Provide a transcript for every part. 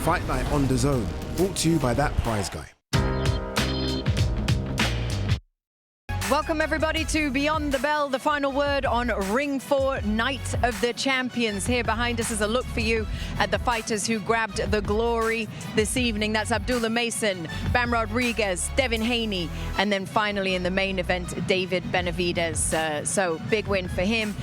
Fight Night on DAZN, brought to you by that prize guy. Welcome everybody to Beyond the Bell, the final word on Ring 4 Night of the Champions. Here behind us is a look for you at the fighters who grabbed the glory this evening. That's Abdullah Mason, Bam Rodriguez, Devin Haney, and then finally in the main event, David Benavidez. So big win for him,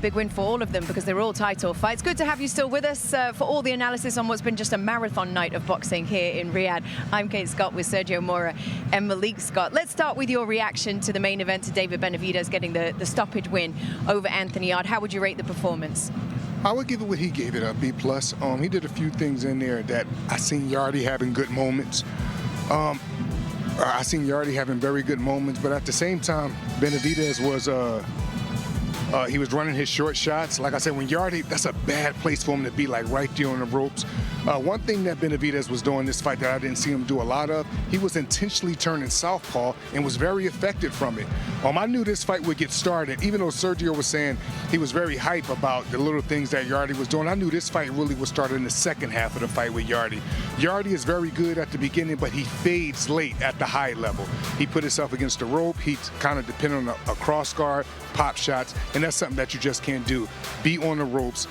big win for all of them because they're all title fights. Good to have you still with us for all the analysis on what's been just a marathon night of boxing here in Riyadh. I'm Kate Scott with Sergio Mora and Malik Scott. Let's start with your reaction to the main event, to David Benavidez getting the stoppage win over Anthony Yarde. How would you rate the performance? I would give it what he gave it, a B+. He did a few things in there that I seen Yarde having good moments. I seen Yarde having very good moments, but at the same time, Benavidez was he was running his short shots. Like I said, when Yarde, that's a bad place for him to be, like right there on the ropes. One thing that Benavidez was doing this fight that I didn't see him do a lot of, he was intentionally turning southpaw and was very effective from it. I knew this fight would get started, even though Sergio was saying he was very hype about the little things that Yarde was doing. I knew this fight really would start in the second half of the fight with Yarde. Yarde is very good at the beginning, but he fades late at the high level. He put himself against the rope. He's kind of dependent on a cross guard, pop shots, and that's something that you just can't do. Be on the ropes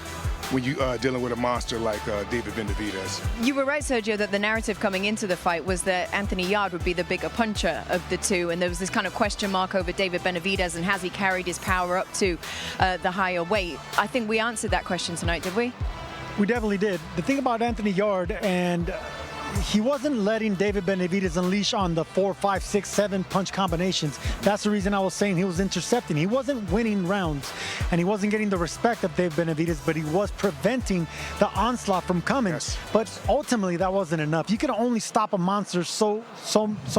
when you dealing with a monster like David Benavidez. You were right, Sergio, that the narrative coming into the fight was that Anthony Yarde would be the bigger puncher of the two, and there was this kind of question mark over David Benavidez and has he carried his power up to the higher weight. I think we answered that question tonight, did we? We definitely did. The thing about Anthony Yarde, and he wasn't letting David Benavidez unleash on the 4, 5, 6, 7 punch combinations. That's the reason I was saying he was intercepting. He wasn't winning rounds, and he wasn't getting the respect of David Benavidez, but he was preventing the onslaught from coming. Yes. But ultimately, that wasn't enough. You can only stop a monster so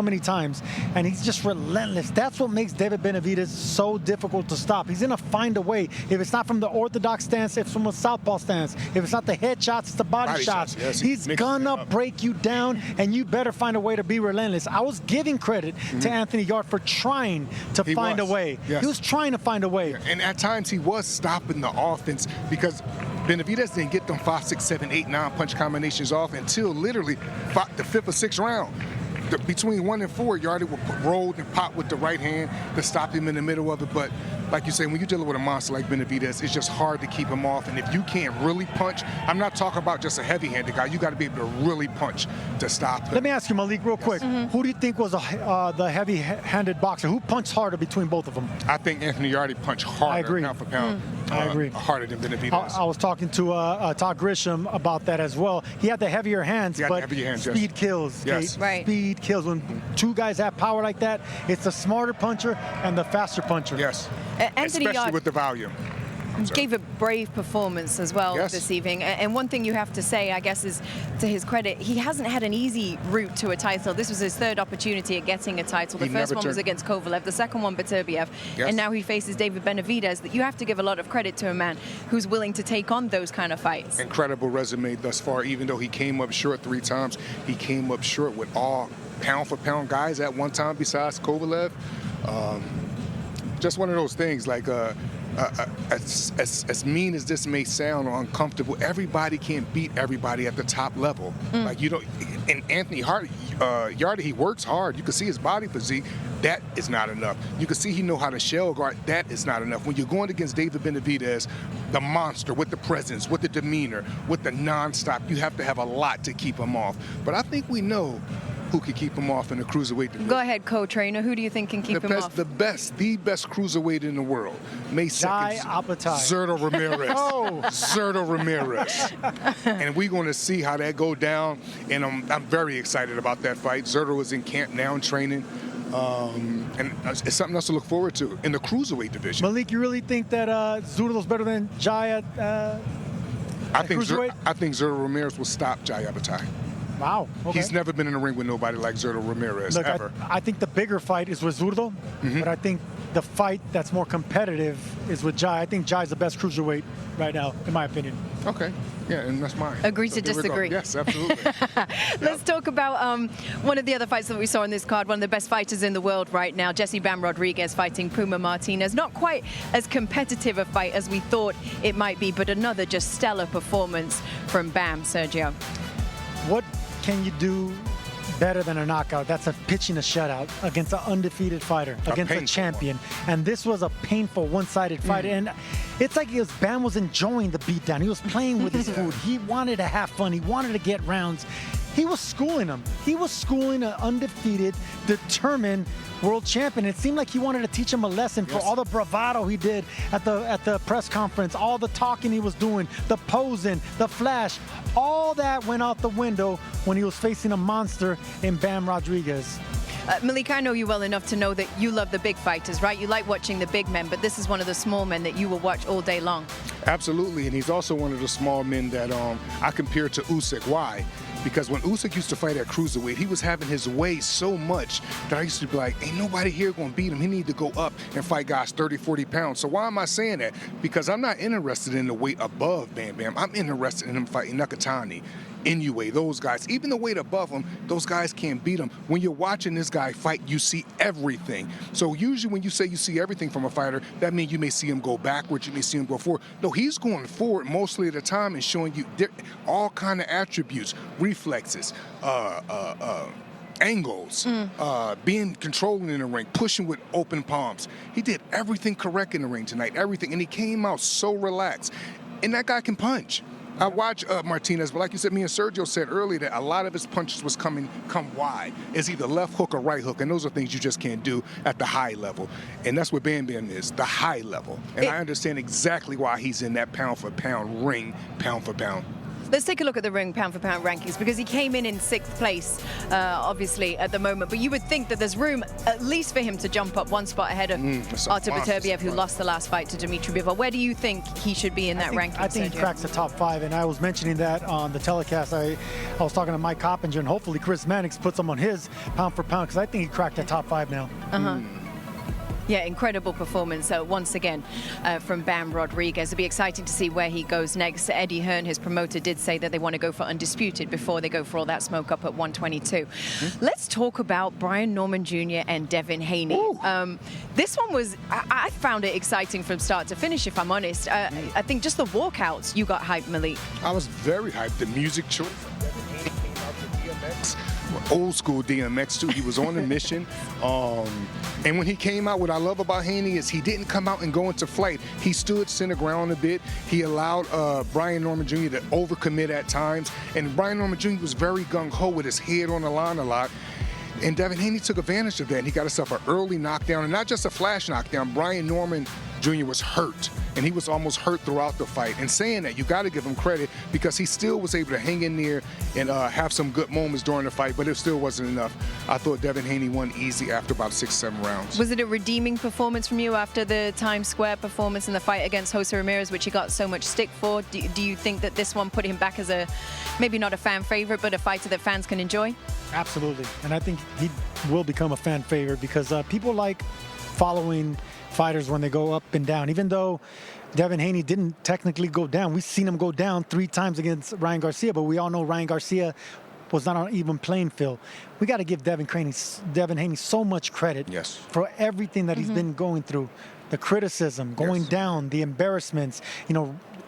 many times, and he's just relentless. That's what makes David Benavidez so difficult to stop. He's gonna find a way. If it's not from the orthodox stance, it's from a southpaw stance. If it's not the head shots, it's the body shots. Yes, he's gonna break you down, and you better find a way to be relentless. I was giving credit to Anthony Yarde for trying to find a way. Yes. He was trying to find a way. And at times he was stopping the offense because Benavidez didn't get them 5, 6, 7, 8, 9 punch combinations off until literally the 5th or 6th round. Between 1 and 4, Yarde would roll and pop with the right hand to stop him in the middle of it. But like you say, when you're dealing with a monster like Benavidez, it's just hard to keep him off. And if you can't really punch, I'm not talking about just a heavy-handed guy. You got to be able to really punch to stop him. Let me ask you, Malik, real quick. Who do you think was the heavy-handed boxer? Who punched harder between both of them? I think Anthony Yarde punched harder, pound for pound. I agree. Harder than Benavidez. I was talking to Todd Grisham about that as well. He had the heavier hands, but speed kills. Yes. Kate. Right. Speed kills. When two guys have power like that, it's the smarter puncher and the faster puncher. Yes. Anthony Especially Yarde with the volume. gave a brave performance as well this evening. And one thing you have to say, I guess, is to his credit, he hasn't had an easy route to a title. This was his 3rd opportunity at getting a title. The first one was against Kovalev, the second one Beterbiev, and now he faces David Benavidez. That you have to give a lot of credit to a man who's willing to take on those kind of fights. Incredible resume thus far. Even though he came up short 3 times, he came up short with all pound-for-pound guys at one time besides Kovalev. Just one of those things, like as mean as this may sound or uncomfortable, everybody can't beat everybody at the top level. Like, you don't. And Anthony Yarde, he works hard. You can see his body physique. That is not enough. You can see he know how to shell guard. That is not enough. When you're going against David Benavidez, the monster with the presence, with the demeanor, with the nonstop, you have to have a lot to keep him off. But I think we know who can keep him off in the cruiserweight division. Go ahead, co-trainer. Who do you think can keep him off? The best cruiserweight in the world. May 2nd, Zurdo Ramirez. Zurdo Ramirez. And we're going to see how that go down. And I'm very excited about that fight. Zurdo is in camp now and training. And it's something else to look forward to in the cruiserweight division. Malik, you really think that Zurdo's better than Jai I think Zurdo Ramirez will stop Jai Abatai. Wow. Okay. He's never been in a ring with nobody like Zurdo Ramirez, ever. I think the bigger fight is with Zurdo, but I think the fight that's more competitive is with Jai. I think Jai's the best cruiserweight right now, in my opinion. Okay. Yeah, and that's mine. Agree to disagree. Yes, absolutely. Let's talk about one of the other fights that we saw in this card, one of the best fighters in the world right now, Jesse Bam Rodriguez fighting Puma Martinez. Not quite as competitive a fight as we thought it might be, but another just stellar performance from Bam, Sergio. what can you do better than a knockout? That's pitching a shutout against an undefeated fighter, against a champion. And this was a painful, one-sided fight. And it's like Bam was enjoying the beatdown. He was playing with his food. He wanted to have fun. He wanted to get rounds. He was schooling him. He was schooling an undefeated, determined world champion. It seemed like he wanted to teach him a lesson for all the bravado he did at the press conference, all the talking he was doing, the posing, the flash. All that went out the window when he was facing a monster in Bam Rodriguez. Malik, I know you well enough to know that you love the big fighters, right? You like watching the big men, but this is one of the small men that you will watch all day long. Absolutely, and he's also one of the small men that I compare to Usyk. Why? Because when Usyk used to fight at cruiserweight, he was having his way so much that I used to be like, ain't nobody here going to beat him. He need to go up and fight guys 30, 40 pounds. So why am I saying that? Because I'm not interested in the weight above Bam Bam. I'm interested in him fighting Nakatani, Inoue, those guys. Even the weight above him, those guys can't beat him. When you're watching this guy fight, you see everything. So usually when you say you see everything from a fighter, that means you may see him go backwards, you may see him go forward. No, he's going forward mostly of the time and showing you all kind of attributes, reflexes, angles, being controlling in the ring, pushing with open palms. He did everything correct in the ring tonight, everything. And he came out so relaxed. And that guy can punch. I watch Martinez, but like you said, me and Sergio said earlier that a lot of his punches was come wide. It's either left hook or right hook, and those are things you just can't do at the high level. And that's what Bam Bam is, the high level. And I understand exactly why he's in that pound-for-pound ring, pound for pound. Let's take a look at the ring pound-for-pound rankings, because he came in 6th place, obviously, at the moment. But you would think that there's room, at least for him to jump up one spot ahead of Artur Beterbiev, who lost the last fight to Dmitry Bivol. Where do you think he should be in that ranking? I think he cracks the top 5, and I was mentioning that on the telecast. I was talking to Mike Coppinger, and hopefully Chris Mannix puts him on his pound-for-pound, because I think he cracked the top 5 now. Yeah, incredible performance once again from Bam Rodriguez. It'll be exciting to see where he goes next. Eddie Hearn, his promoter, did say that they want to go for undisputed before they go for all that smoke up at 122. Let's talk about Brian Norman Jr. and Devin Haney. This one was, I found it exciting from start to finish, if I'm honest. I think just the walkouts, you got hyped, Malik. I was very hyped. The music choice of Devin Haney came out to DMX. Old school DMX too. He was on a mission. And when he came out, what I love about Haney is he didn't come out and go into flight. He stood center ground a bit. He allowed Brian Norman Jr. to overcommit at times. And Brian Norman Jr. was very gung-ho with his head on the line a lot. And Devin Haney took advantage of that, and he got himself an early knockdown, and not just a flash knockdown. Brian Norman Jr. was hurt, and he was almost hurt throughout the fight. And saying that, you got to give him credit, because he still was able to hang in there and have some good moments during the fight, but it still wasn't enough. I thought Devin Haney won easy after about 6-7 rounds. Was it a redeeming performance from you after the Times Square performance in the fight against Jose Ramirez, which he got so much stick for? Do you think that this one put him back as a, maybe not a fan favorite, but a fighter that fans can enjoy? Absolutely, and I think he will become a fan favorite, because people like following fighters when they go up and down. Even though Devin Haney didn't technically go down, we've seen him go down 3 times against Ryan Garcia, but we all know Ryan Garcia was not on an even playing field. We got to give Devin Haney so much credit for everything that he's been going through. The criticism, going down, the embarrassments,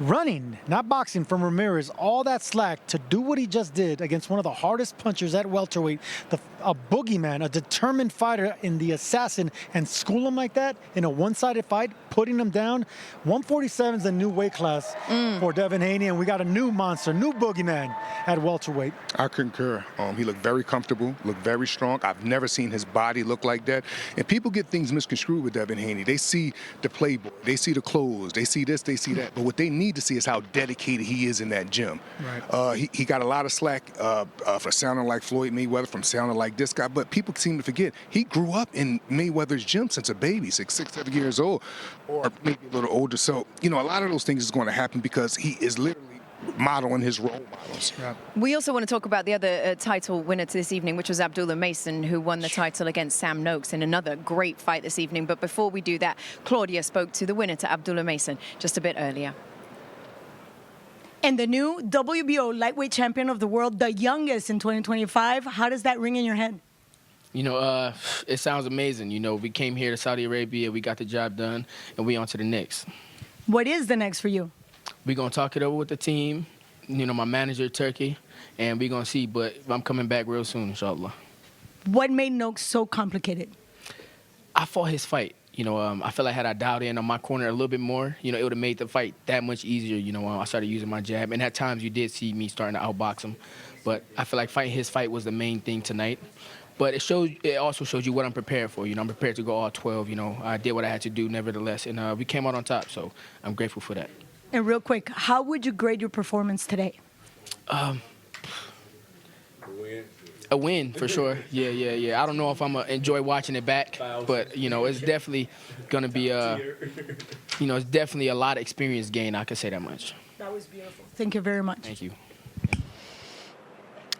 running, not boxing, from Ramirez, all that slack to do what he just did against one of the hardest punchers at welterweight, a boogeyman, a determined fighter in the assassin, and school him like that in a one-sided fight, putting him down. 147 is a new weight class for Devin Haney, and we got a new monster, new boogeyman at welterweight. I concur. He looked very comfortable, looked very strong. I've never seen his body look like that. And people get things misconstrued with Devin Haney. They see the playboy, they see the clothes, they see this, they see that. But what they need to see is how dedicated he is in that gym. He got a lot of slack for sounding like Floyd Mayweather, from sounding like this guy, but people seem to forget he grew up in Mayweather's gym since a baby, 6, 7 years old, or maybe a little older. So, a lot of those things is going to happen because he is literally modeling his role models. We also want to talk about the other title winner to this evening, which was Abdullah Mason, who won the title against Sam Noakes in another great fight this evening. But before we do that, Claudia spoke to the winner, to Abdullah Mason, just a bit earlier. And the new WBO lightweight champion of the world, the youngest in 2025, how does that ring in your head? It sounds amazing. We came here to Saudi Arabia, we got the job done, and we on to the next. What is the next for you? We're going to talk it over with the team, my manager, Turkey, and we're going to see. But I'm coming back real soon, inshallah. What made Noakes so complicated? I fought his fight. I feel like had I dialed in on my corner a little bit more, it would have made the fight that much easier. I started using my jab, and at times you did see me starting to outbox him. But I feel like fighting his fight was the main thing tonight. But it also shows you what I'm prepared for. I'm prepared to go all 12. I did what I had to do, nevertheless, and we came out on top. So I'm grateful for that. And real quick, how would you grade your performance today? A win for sure. Yeah. I don't know if I'm gonna enjoy watching it back, but it's definitely gonna be it's definitely a lot of experience gained. I can say that much. That was beautiful. Thank you very much. Thank you.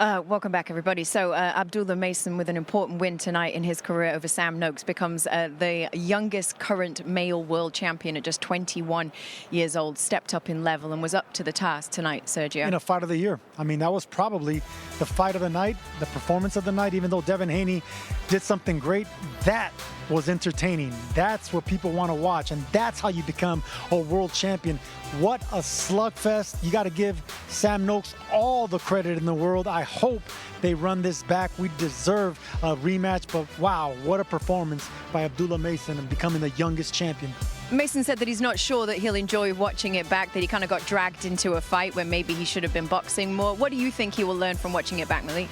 Welcome back, everybody. So Abdullah Mason, with an important win tonight in his career over Sam Noakes, becomes the youngest current male world champion at just 21 years old. Stepped up in level and was up to the task tonight, Sergio. In a fight of the year. I mean, that was probably the fight of the night, the performance of the night. Even though Devin Haney did something great, that was entertaining. That's what people want to watch, and that's how you become a world champion. What a slugfest. You got to give Sam Noakes all the credit in the world. I hope they run this back. We deserve a rematch, but wow, what a performance by Abdullah Mason and becoming the youngest champion. Mason said that he's not sure that he'll enjoy watching it back, that he kind of got dragged into a fight where maybe he should have been boxing more. What do you think he will learn from watching it back, Malik?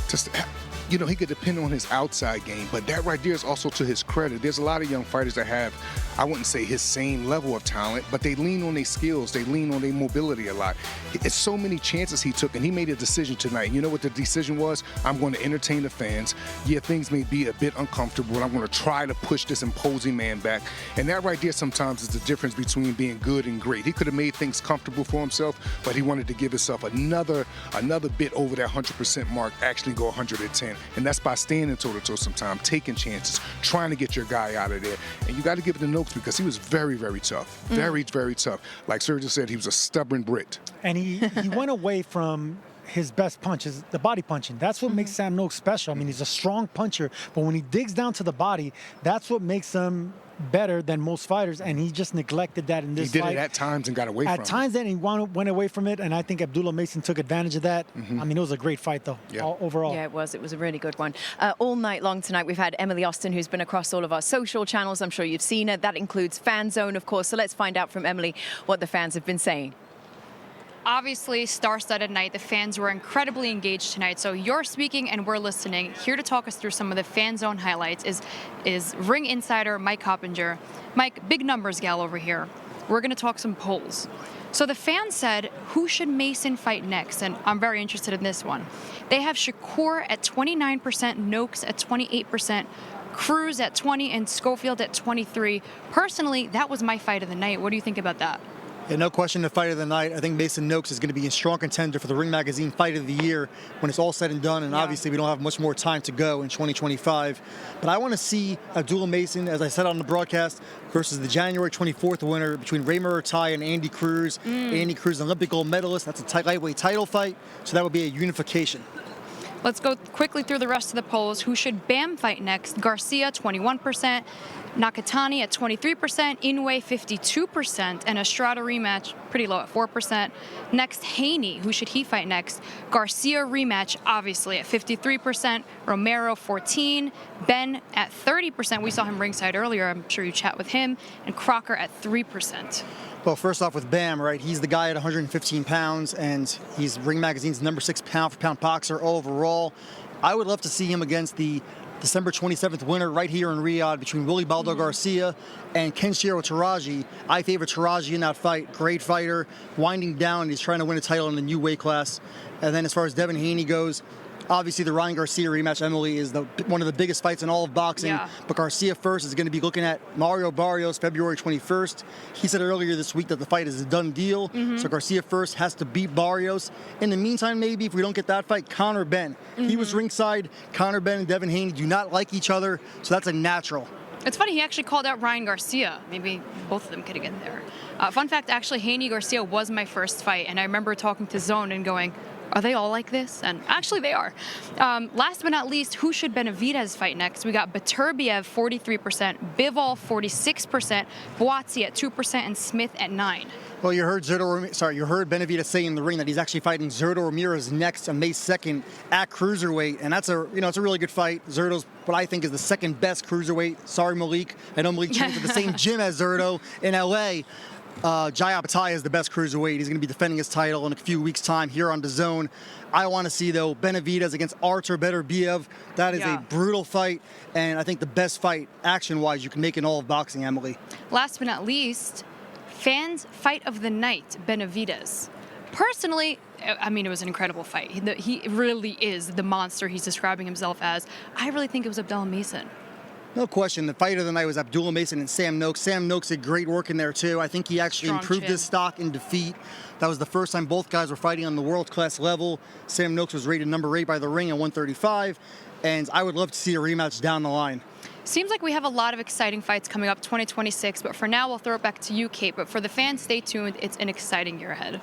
Just, he could depend on his outside game, but that right there is also to his credit. There's a lot of young fighters that have, I wouldn't say his same level of talent, but they lean on their skills. They lean on their mobility a lot. It's so many chances he took, and he made a decision tonight. You know what the decision was? I'm going to entertain the fans. Yeah, things may be a bit uncomfortable, and I'm going to try to push this imposing man back. And that right there sometimes is the difference between being good and great. He could have made things comfortable for himself, but he wanted to give himself another bit over that 100% mark, actually go 110. And that's by standing toe-to-toe sometimes, taking chances, trying to get your guy out of there. And you got to give it to Noakes because he was very, very tough. Very, very tough. Like Sergio said, he was a stubborn Brit. And he went away from his best punch, is the body punching. That's what makes Sam Noakes special. I mean, he's a strong puncher, but when he digs down to the body, that's what makes him better than most fighters, and he just neglected that in this fight. He did it at times and got away from it. At times, then he went away from it, and I think Abdullah Mason took advantage of that. I mean, it was a great fight, though, overall. Yeah, it was. It was a really good one. All night long tonight, we've had Emily Austin, who's been across all of our social channels. I'm sure you've seen her. That includes Fan Zone, of course. So let's find out from Emily what the fans have been saying. Obviously, star-studded night. The fans were incredibly engaged tonight. So you're speaking and we're listening. Here to talk us through some of the Fan Zone highlights is ring insider Mike Coppinger. Mike, big numbers gal over here. We're going to talk some polls. So the fans said, who should Mason fight next? And I'm very interested in this one. They have Shakur at 29%, Noakes at 28%, Cruz at 20%, and Schofield at 23%. Personally, that was my fight of the night. What do you think about that? Yeah, no question, the fight of the night. I think Mason Noakes is going to be a strong contender for the Ring Magazine Fight of the Year when it's all said and done. And obviously, we don't have much more time to go in 2025. But I want to see Abdullah Mason, as I said on the broadcast, versus the January 24th winner between Ray Murtai and Andy Cruz. Andy Cruz, an Olympic gold medalist. That's a lightweight title fight. So that would be a unification. Let's go quickly through the rest of the polls. Who should Bam fight next? Garcia, 21%. Nakatani at 23%, Inoue 52%, and Estrada rematch pretty low at 4%. Next, Haney, who should he fight next? Garcia rematch, obviously at 53%, Romero 14%, Ben at 30%. We saw him ringside earlier. I'm sure you chat with him, and Crocker at 3%. Well, first off with Bam, right? He's the guy at 115 pounds, and he's Ring Magazine's number 6 pound-for-pound boxer overall. I would love to see him against the December 27th winner right here in Riyadh between Willie Baldo Garcia and Kenshiro Taraji. I favor Taraji in that fight. Great fighter, winding down. He's trying to win a title in the new weight class. And then as far as Devin Haney goes, obviously the Ryan Garcia rematch, Emily, is one of the biggest fights in all of boxing. Yeah. But Garcia first is going to be looking at Mario Barrios February 21st. He said earlier this week that the fight is a done deal. So Garcia first has to beat Barrios. In the meantime, maybe if we don't get that fight, Conor Benn. He was ringside. Conor Benn and Devin Haney do not like each other, so that's a natural. It's funny, he actually called out Ryan Garcia. Maybe both of them could have gotten there. Fun fact, actually, Haney Garcia was my first fight, and I remember talking to DAZN and going, Are they all like this? And actually, they are. Last but not least, who should Benavidez fight next? We got Beterbiev 43%, Bivol 46%, Boazzi at 2%, and Smith at 9%. Well, you heard Benavidez say in the ring that he's actually fighting Zurdo Ramirez next on May 2nd at cruiserweight, and that's it's a really good fight. Zurdo's what I think is the second best cruiserweight. Sorry, Malik. I know Malik trains at the same gym as Zurdo in LA. Jai Abatai is the best cruiserweight. He's going to be defending his title in a few weeks' time here on DAZN. I want to see, though, Benavidez against Artur Beterbiev. That is a brutal fight, and I think the best fight, action-wise, you can make in all of boxing, Emily. Last but not least, fans' fight of the night, Benavidez. Personally, I mean, it was an incredible fight. He really is the monster he's describing himself as. I really think it was Abdullah Mason. No question. The fight of the night was Abdullah Mason and Sam Noakes. Sam Noakes did great work in there, too. I think he actually improved his stock in defeat. That was the first time both guys were fighting on the world-class level. Sam Noakes was rated number 8 by The Ring at 135, and I would love to see a rematch down the line. Seems like we have a lot of exciting fights coming up 2026, but for now, we'll throw it back to you, Kate. But for the fans, stay tuned. It's an exciting year ahead.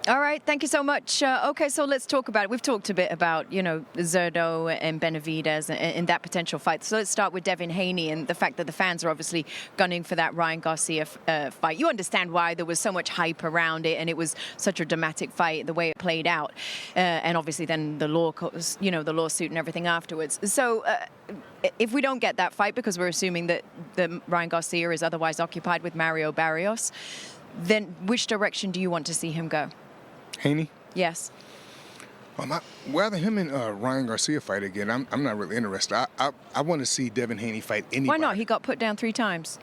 All right, thank you so much. Okay, so let's talk about it. We've talked a bit about, Zurdo and Benavidez and that potential fight. So let's start with Devin Haney and the fact that the fans are obviously gunning for that Ryan Garcia fight. You understand why there was so much hype around it, and it was such a dramatic fight, the way it played out. And obviously then the the lawsuit and everything afterwards. So if we don't get that fight, because we're assuming that Ryan Garcia is otherwise occupied with Mario Barrios, then which direction do you want to see him go? Haney? Yes. Rather him and Ryan Garcia fight again, I'm not really interested. I want to see Devin Haney fight anybody. Why not? He got put down 3 times.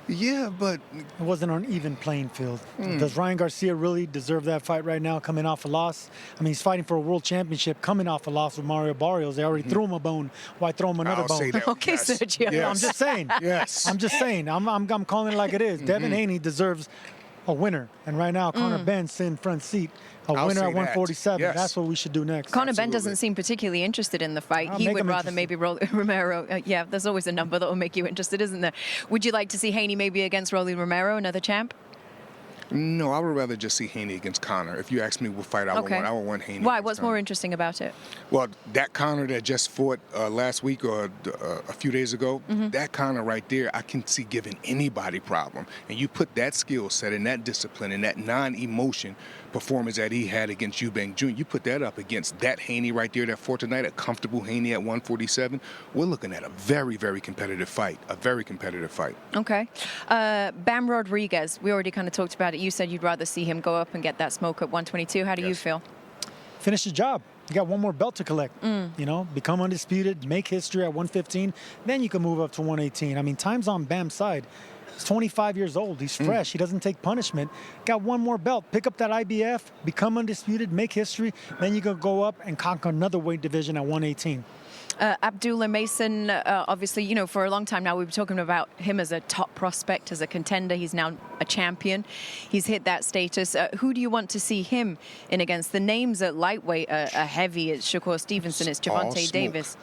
Yeah, but it wasn't on even playing field. Does Ryan Garcia really deserve that fight right now, coming off a loss? I mean, he's fighting for a world championship, coming off a loss with Mario Barrios. They already threw him a bone. Why throw him another bone? Say that. Okay, Yes. Sergio. Yes. I'm just saying. Yes. I'm just saying. I'm calling it like it is. Devin Haney deserves a winner, and right now Conor Benn's in front seat. I'll Winner say at 147. that. Yes. That's what we should do next. Conor Benn doesn't seem particularly interested in the fight. I'll He make would him rather maybe Romero. Yeah, there's always a number that will make you interested, isn't there? Would you like to see Haney maybe against Rolly Romero, another champ? No, I would rather just see Haney against Conor. If you ask me what fight I would want Haney. Why? against What's Conor. more interesting about it? Well, that Conor that just fought last week or a few days ago, that Conor right there, I can see giving anybody problem. And you put that skill set and that discipline and that non-emotion performance that he had against Eubank Jr., you put that up against that Haney right there that fought tonight, a comfortable Haney at 147, we're looking at a very, very competitive fight, a very competitive fight. Okay. Bam Rodriguez, we already kind of talked about it. You said you'd rather see him go up and get that smoke at 122. How do you feel? Finish the job. You got one more belt to collect. Become undisputed, make history at 115. Then you can move up to 118. I mean, time's on Bam's side. He's 25 years old. He's fresh. He doesn't take punishment. Got one more belt. Pick up that IBF, become undisputed, make history. Then you can go up and conquer another weight division at 118. Abdullah Mason, obviously, for a long time now, we've been talking about him as a top prospect, as a contender. He's now a champion. He's hit that status. Who do you want to see him in against? The names at lightweight are heavy. It's Shakur Stevenson. It's Gervonta Davis.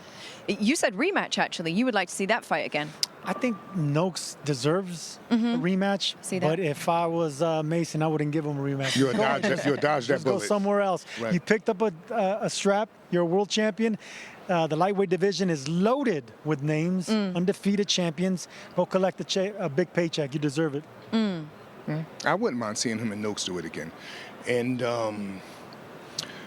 You said rematch, actually. You would like to see that fight again. I think Noakes deserves a rematch. But if I was Mason, I wouldn't give him a rematch. You'll dodge that Just bullet. go somewhere else. Right. You picked up a strap. You're a world champion. The lightweight division is loaded with names, undefeated champions. Go collect a big paycheck. You deserve it. I wouldn't mind seeing him and Noakes do it again. And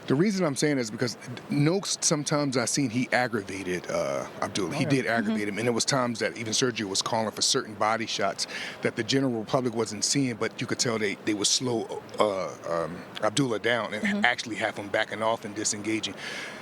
the reason I'm saying is because Noakes, sometimes I seen he aggravated Abdullah. He did aggravate him. And there was times that even Sergio was calling for certain body shots that the general public wasn't seeing, but you could tell they would slow Abdullah down and actually have him backing off and disengaging.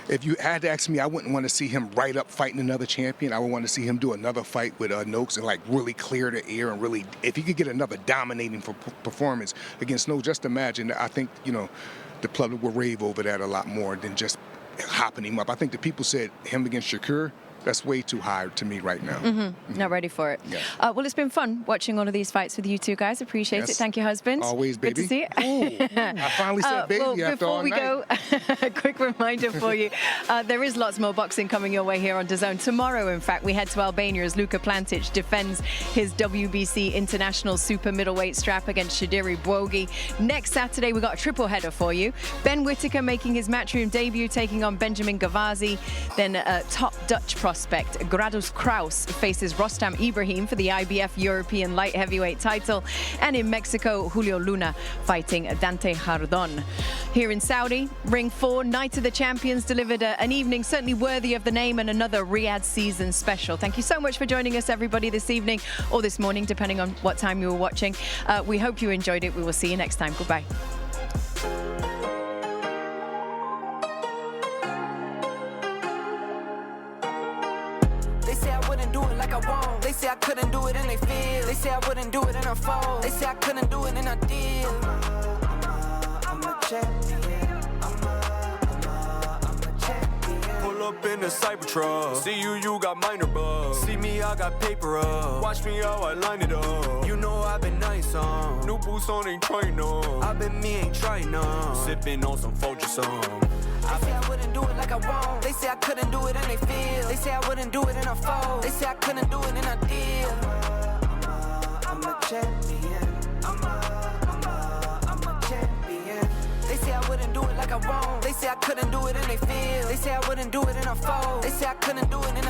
If you had to ask me, I wouldn't want to see him right up fighting another champion. I would want to see him do another fight with Noakes and really clear the air and really, if he could get another dominating performance against Noakes, just imagine. I think, the public will rave over that a lot more than just hopping him up. I think the people said him against Shakur, that's way too high to me right now. Not ready for it. Yes. Well, it's been fun watching all of these fights with you two guys. Appreciate it. Yes. Thank you, husband. Always, baby. Good to see you. I finally said baby well, after all before we go, a quick reminder for you. There is lots more boxing coming your way here on DAZN. Tomorrow, in fact, we head to Albania as Luka Plantic defends his WBC International Super Middleweight strap against Shadiri Bwogi. Next Saturday, we got a triple header for you. Ben Whittaker making his Matchroom debut, taking on Benjamin Gavazi. Then top Dutch prospect Gradus Kraus faces Rostam Ibrahim for the IBF European light heavyweight title. And in Mexico, Julio Luna fighting Dante Jardon. Here in Saudi, Ring 4, Night of the Champions delivered an evening certainly worthy of the name and another Riyadh season special. Thank you so much for joining us, everybody, this evening or this morning, depending on what time you were watching. We hope you enjoyed it. We will see you next time. Goodbye. They say I wouldn't do it like I won't. They say I couldn't do it and they feel. They say I wouldn't do it and I fall. They say I couldn't do it and I did. I'm a champion. I'm a champion. Pull up in the Cybertruck. See you got minor bugs. See me, I got paper up. Watch me how I line it up. You know I've been nice on. New boots on, ain't trying on. I've been me, ain't trying on. Sipping on some Folger some. They say I wouldn't do it like I won't. They say I couldn't do it and they feel. They say I wouldn't do it and I fall. They say I couldn't do it and I did. I'm a champion. I'm a champion. They say I wouldn't do it like I won't. They say I couldn't do it and they feel. They say I wouldn't do it and I fall. They say I couldn't do it and